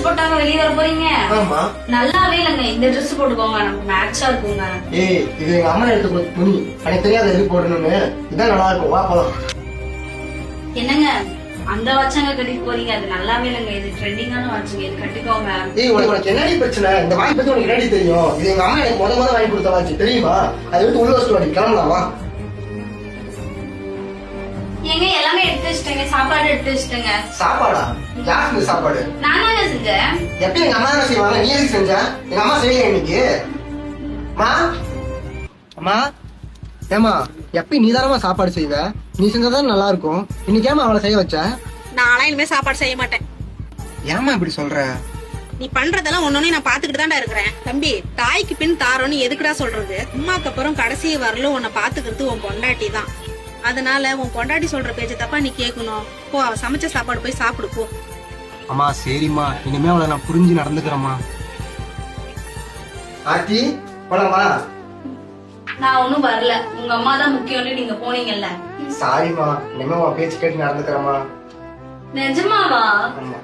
போட்டாங்க வெளியே வர போறீங்க. ஆமா. நல்லாவே இல்லங்க. இந்த ட்ரெஸ் போட்டுக்கோங்க, நமக்கு மேட்சா இருக்குங்க. ஏய், இது எங்க அம்மா எடுத்து கொடுத்த துணி. எனக்கு தெரியாத எது போடணும்னு. இதான் நல்லா இருக்கும். வா போலாம். என்னங்க அந்த வாட்சாங்க கட்டிட்டு போறீங்க? அது நல்லாவே இல்லைங்க. இது ட்ரெண்டிங்கான வாட்சுங்க, இது கட்டிக்கோங்க. ஏய், உனக்கு என்னடி பிரச்சனை? இந்த வாட்ச் பத்தி உனக்கு என்னடி தெரியும்? இது எங்க அம்மா எனக்கு முத வாங்கி கொடுத்த வாட்ச் தெரியுமா? அதை விட்டு உள்ள வச்சுட்டு வாடி, கிளம்பலாமா? ஏங்க எல்லாமே எடுத்து வச்சுட்டேங்க, சாப்பாடு எடுத்து வச்சுட்டேங்க. சாப்பாடா? யாருக்கு சாப்பாடு? நான் தானே செஞ்சேன். எப்படி எங்க அம்மா தானே செய்வாங்க? நீ எதுக்கு செஞ்ச? எங்க அம்மா செய்யல இன்னைக்கு. அம்மா, அம்மா, ஏமா எப்பயும் நீ தானமா சாப்பாடு செய்வ? நீ செஞ்சதான் நல்லா இருக்கும். இன்னைக்கு ஏமா அவளை செய்ய வச்ச? நான்லாம் இனிமே சாப்பாடு செய்ய மாட்டேன். ஏமா இப்படி சொல்ற? நீ பண்றதெல்லாம் ஒன்னொன்னு நான் பாத்துக்கிட்டு தான்டா இருக்கிறேன். தம்பி, தாய்க்கு பின் தாரோன்னு எதுக்குடா சொல்றது? அம்மாக்கு அப்புறம் கடைசி வரலும் உன்னை பாத்துக்கிறது உன் பொண்டாட்டி தான். அதனால உன் பொண்டாட்டி சொல்ற பேச்ச தப்பா நீ கேட்கணும். போ, அவ சமைச்ச சாப்பாடு போய் சாப்பிடு போ. அம்மா சரிம்மா, இனிமே அவளை நான் புரிஞ்சு நடந்துக்கிறேம்மா. ஆர்த்தி, போலாமா? நான் ஒண்ணும் வரல. உங்க அம்மா தான் முக்கியம்னு நீங்க போனீங்கல்ல. சாரிம்மா, இனிமே உன் பேச்சு கேட்டு நடந்துக்கிறேம்மா. நிஜமாவா? ஆமா.